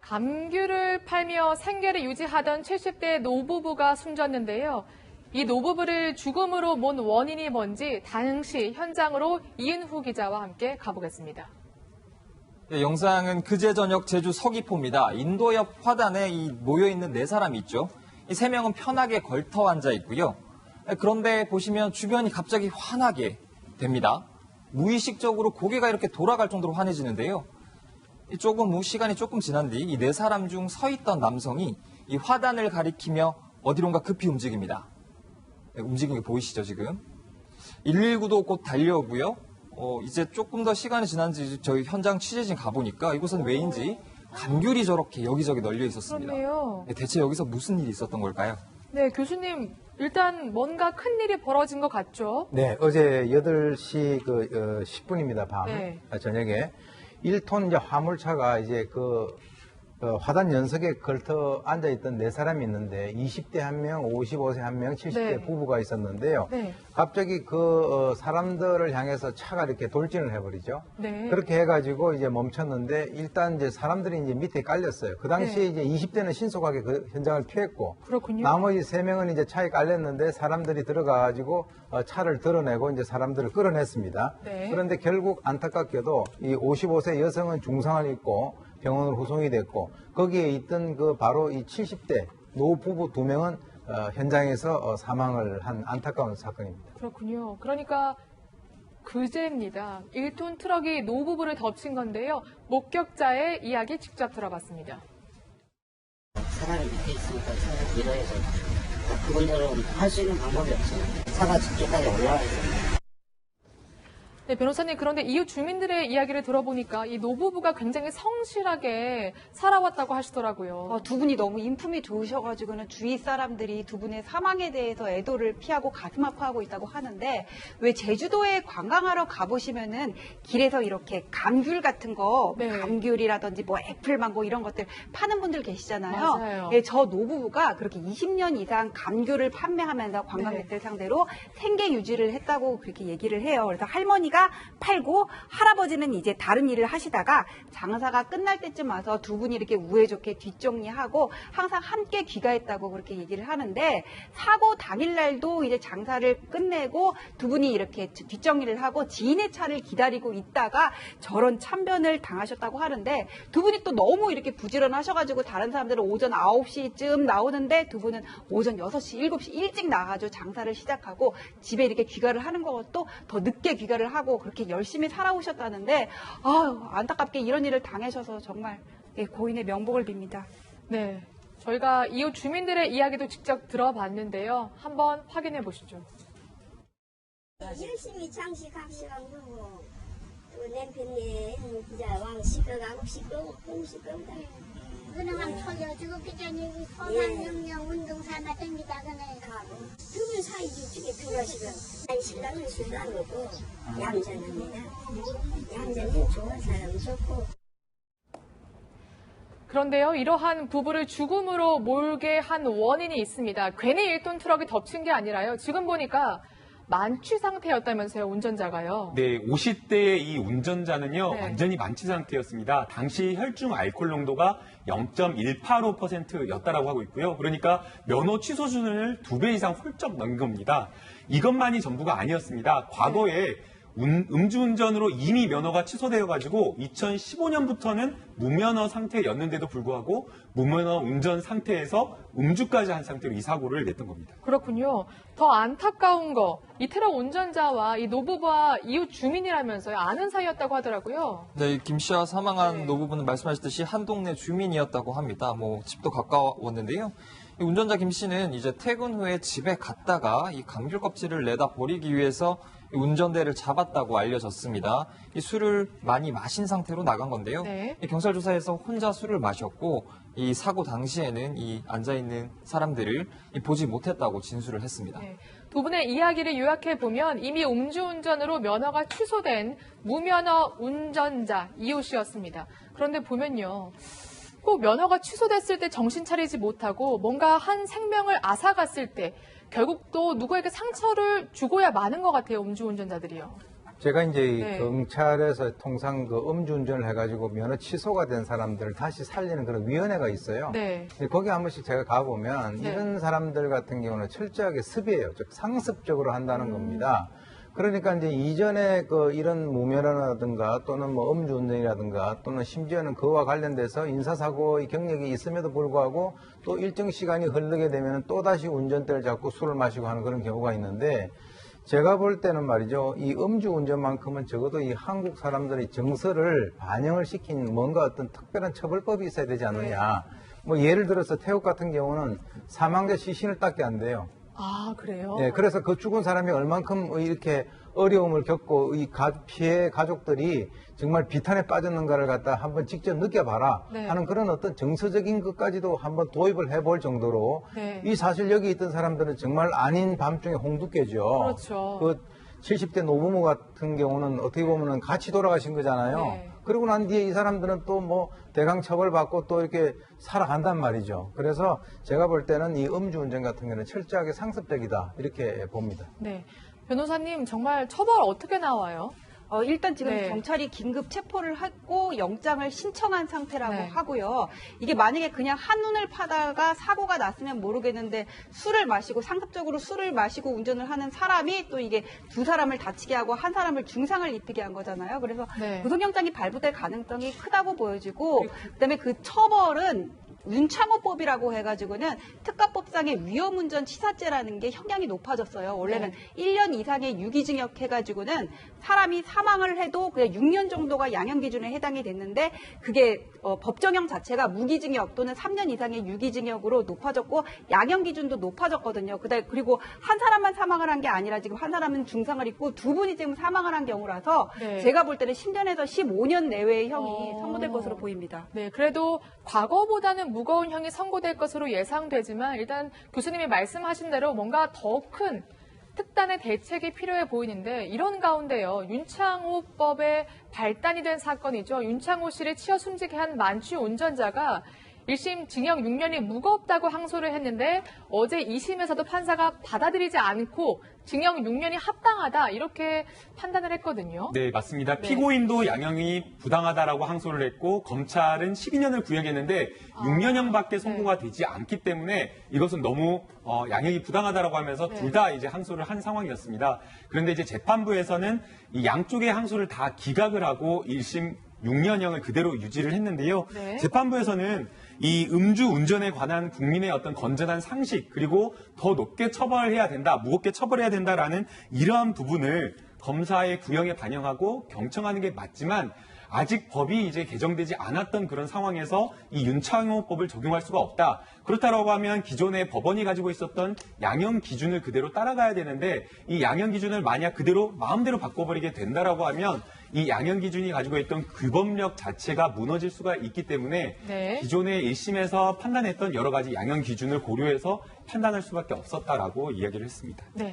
감귤을 팔며 생계를 유지하던 70대 노부부가 숨졌는데요. 이 노부부를 죽음으로 몬 원인이 뭔지 당시 현장으로 이은후 기자와 함께 가보겠습니다. 네, 영상은 그제 저녁 제주 서귀포입니다. 인도 옆 화단에 모여있는 4사람이 있죠. 이 3명은 편하게 걸터 앉아 있고요. 그런데 보시면 주변이 갑자기 환하게 됩니다. 무의식적으로 고개가 이렇게 돌아갈 정도로 환해지는데요. 시간이 조금 지난 뒤 이 4사람 중 서 있던 남성이 이 화단을 가리키며 어디론가 급히 움직입니다. 네, 움직이는 게 보이시죠, 지금? 119도 곧 달려오고요. 이제 조금 더 시간이 지난지 저희 현장 취재진 가보니까 이곳은 왜인지 감귤이 저렇게 여기저기 널려 있었습니다. 그렇네요. 네, 대체 여기서 무슨 일이 있었던 걸까요? 네, 교수님. 일단 뭔가 큰 일이 벌어진 것 같죠? 네, 어제 8시 10분입니다, 밤. 네. 저녁에. 1톤 이제 화물차가 이제 화단 연석에 걸터 앉아있던 4사람이 있는데 20대 1명, 55세 1명, 70대 네. 부부가 있었는데요. 네. 갑자기 사람들을 향해서 차가 이렇게 돌진을 해버리죠. 네. 그렇게 해가지고 이제 멈췄는데 일단 이제 사람들이 이제 밑에 깔렸어요. 그 당시에 네. 이제 20대는 신속하게 그 현장을 피했고 그렇군요. 나머지 3명은 이제 차에 깔렸는데 사람들이 들어가가지고 차를 드러내고 이제 사람들을 끌어냈습니다. 네. 그런데 결국 안타깝게도 이 55세 여성은 중상을 입고 병원으로 후송이 됐고 거기에 있던 바로 이 70대 노부부 2명은 현장에서 사망을 한 안타까운 사건입니다. 그렇군요. 그러니까 그제입니다. 1톤 트럭이 노부부를 덮친 건데요. 목격자의 이야기 직접 들어봤습니다. 사람이 밑에 있으니까 차를 밀어야죠. 그분들은 할 수 있는 방법이 없어요. 차가 직계까지 올라와 있어요. 네, 변호사님, 그런데 이웃 주민들의 이야기를 들어보니까 이 노부부가 굉장히 성실하게 살아왔다고 하시더라고요. 두 분이 너무 인품이 좋으셔가지고는 주위 사람들이 두 분의 사망에 대해서 애도를 피하고 가슴 아파하고 있다고 하는데 왜 제주도에 관광하러 가보시면은 길에서 이렇게 감귤 같은 거, 네. 감귤이라든지 뭐 애플망고 이런 것들 파는 분들 계시잖아요. 맞아요. 예, 저 노부부가 그렇게 20년 이상 감귤을 판매하면서 관광객들 상대로 생계 유지를 했다고 그렇게 얘기를 해요. 그래서 할머니가 팔고 할아버지는 이제 다른 일을 하시다가 장사가 끝날 때쯤 와서 두 분이 이렇게 우애 좋게 뒷정리하고 항상 함께 귀가했다고 그렇게 얘기를 하는데 사고 당일날도 이제 장사를 끝내고 두 분이 이렇게 뒷정리를 하고 지인의 차를 기다리고 있다가 저런 참변을 당하셨다고 하는데 두 분이 또 너무 이렇게 부지런하셔가지고 다른 사람들은 오전 9시쯤 나오는데 두 분은 오전 6시, 7시 일찍 나가가지고 장사를 시작하고 집에 이렇게 귀가를 하는 것도 더 늦게 귀가를 하고 그렇게 열심히 살아오셨다는데 안타깝게 이런 일을 당하셔서 정말 고인의 명복을 빕니다. 네, 저희가 이웃 주민들의 이야기도 직접 들어봤는데요. 한번 확인해 보시죠. 열심히 장식합시간 그러고 또 남편네 진짜 왕 시켜가고 시끄럽다. 그놈은 터져주고 그전에 소상영령 운동사나 댕기다 그네 가고 두 분 사이 중에 들어가시고 아니 신랑은 술도 안 먹고 얌전합니다. 얌전히 좋은 사람 좋고. 그런데요, 이러한 부부를 죽음으로 몰게 한 원인이 있습니다. 괜히 1톤 트럭이 덮친 게 아니라요. 지금 보니까 만취 상태였다면서요, 운전자가요. 네, 50대의 이 운전자는요, 네. 완전히 만취 상태였습니다. 당시 혈중 알코올 농도가 0.185%였다라고 하고 있고요. 그러니까 면허 취소 수준을 2배 이상 훌쩍 넘은 겁니다. 이것만이 전부가 아니었습니다. 과거에 음주운전으로 이미 면허가 취소되어가지고 2015년부터는 무면허 상태였는데도 불구하고 무면허 운전 상태에서 음주까지 한 상태로 이 사고를 냈던 겁니다. 그렇군요. 더 안타까운 거, 이 트럭 운전자와 이 노부부와 이웃 주민이라면서요, 아는 사이였다고 하더라고요. 네, 김 씨와 사망한 네. 노부부는 말씀하셨듯이 한 동네 주민이었다고 합니다. 집도 가까웠는데요. 이 운전자 김 씨는 이제 퇴근 후에 집에 갔다가 이 감귤 껍질을 내다 버리기 위해서 운전대를 잡았다고 알려졌습니다. 이 술을 많이 마신 상태로 나간 건데요. 네. 이 경찰 조사에서 혼자 술을 마셨고 이 사고 당시에는 이 앉아있는 사람들을 보지 못했다고 진술을 했습니다. 네. 두 분의 이야기를 요약해 보면 이미 음주운전으로 면허가 취소된 무면허 운전자 이호 씨였습니다. 그런데 보면요. 꼭 면허가 취소됐을 때 정신 차리지 못하고 뭔가 한 생명을 앗아갔을 때 결국 또 누구에게 상처를 주고야 마는 것 같아요, 음주운전자들이요. 제가 이제 이 네. 경찰에서 통상 그 음주운전을 해가지고 면허 취소가 된 사람들을 다시 살리는 그런 위원회가 있어요. 네. 근데 거기 한 번씩 제가 가보면 네. 이런 사람들 같은 경우는 철저하게 습이에요. 즉 상습적으로 한다는 겁니다. 그러니까 이제 이전에 그 이런 무면허라든가 또는 뭐 음주운전이라든가 또는 심지어는 그와 관련돼서 인사사고의 경력이 있음에도 불구하고 또 일정 시간이 흐르게 되면 또다시 운전대를 잡고 술을 마시고 하는 그런 경우가 있는데 제가 볼 때는 말이죠. 이 음주운전만큼은 적어도 이 한국 사람들의 정서를 반영을 시킨 뭔가 어떤 특별한 처벌법이 있어야 되지 않느냐. 뭐 예를 들어서 태국 같은 경우는 사망자 시신을 닦게 안 돼요. 아, 그래요? 네, 그래서 그 죽은 사람이 얼만큼 이렇게 어려움을 겪고 이 피해 가족들이 정말 비탄에 빠졌는가를 갖다 한번 직접 느껴봐라 네. 하는 그런 어떤 정서적인 것까지도 한번 도입을 해볼 정도로 네. 이 사실 여기 있던 사람들은 정말 아닌 밤중에 홍두깨죠. 그렇죠. 그 70대 노부모 같은 경우는 어떻게 보면은 같이 돌아가신 거잖아요. 네. 그러고 난 뒤에 이 사람들은 또 뭐 대강 처벌받고 또 이렇게 살아간단 말이죠. 그래서 제가 볼 때는 이 음주운전 같은 경우는 철저하게 상습적이다 이렇게 봅니다. 네. 변호사님, 정말 처벌 어떻게 나와요? 일단 지금 네. 경찰이 긴급 체포를 했고 영장을 신청한 상태라고 네. 하고요. 이게 만약에 그냥 한눈을 파다가 사고가 났으면 모르겠는데 술을 마시고 상습적으로 술을 마시고 운전을 하는 사람이 또 이게 두 사람을 다치게 하고 한 사람을 중상을 입히게 한 거잖아요. 그래서 네. 구속영장이 발부될 가능성이 크다고 보여지고 그다음에 그 처벌은 윤창호법이라고 해가지고는 특가법상의 위험운전 치사죄라는 게 형량이 높아졌어요. 원래는 네. 1년 이상의 유기징역 해가지고는 사람이 사망을 해도 그냥 6년 정도가 양형 기준에 해당이 됐는데 그게 법정형 자체가 무기징역 또는 3년 이상의 유기징역으로 높아졌고 양형 기준도 높아졌거든요. 그리고 한 사람만 사망을 한 게 아니라 지금 한 사람은 중상을 입고 두 분이 지금 사망을 한 경우라서 네. 제가 볼 때는 10년에서 15년 내외의 형이 선고될 것으로 보입니다. 네, 그래도 과거보다는 무거운 형이 선고될 것으로 예상되지만 일단 교수님이 말씀하신 대로 뭔가 더 큰 특단의 대책이 필요해 보이는데 이런 가운데요. 윤창호법의 발단이 된 사건이죠. 윤창호 씨를 치어 숨지게 한 만취 운전자가 1심 징역 6년이 무겁다고 항소를 했는데 어제 2심에서도 판사가 받아들이지 않고 징역 6년이 합당하다 이렇게 판단을 했거든요. 네, 맞습니다. 네. 피고인도 양형이 부당하다라고 항소를 했고 검찰은 12년을 구형했는데 6년형밖에 선고가 되지 않기 때문에 이것은 너무 양형이 부당하다라고 하면서 네. 둘 다 이제 항소를 한 상황이었습니다. 그런데 이제 재판부에서는 이 양쪽의 항소를 다 기각을 하고 1심 6년형을 그대로 유지를 했는데요. 네. 재판부에서는 이 음주 운전에 관한 국민의 어떤 건전한 상식 그리고 더 높게 처벌해야 된다, 무겁게 처벌해야 된다라는 이러한 부분을 검사의 구형에 반영하고 경청하는 게 맞지만 아직 법이 이제 개정되지 않았던 그런 상황에서 이 윤창호법을 적용할 수가 없다. 그렇다고 하면 기존의 법원이 가지고 있었던 양형 기준을 그대로 따라가야 되는데 이 양형 기준을 만약 그대로 마음대로 바꿔버리게 된다라고 하면 이 양형 기준이 가지고 있던 규범력 자체가 무너질 수가 있기 때문에 네. 기존의 1심에서 판단했던 여러 가지 양형 기준을 고려해서 판단할 수밖에 없었다라고 이야기를 했습니다. 네.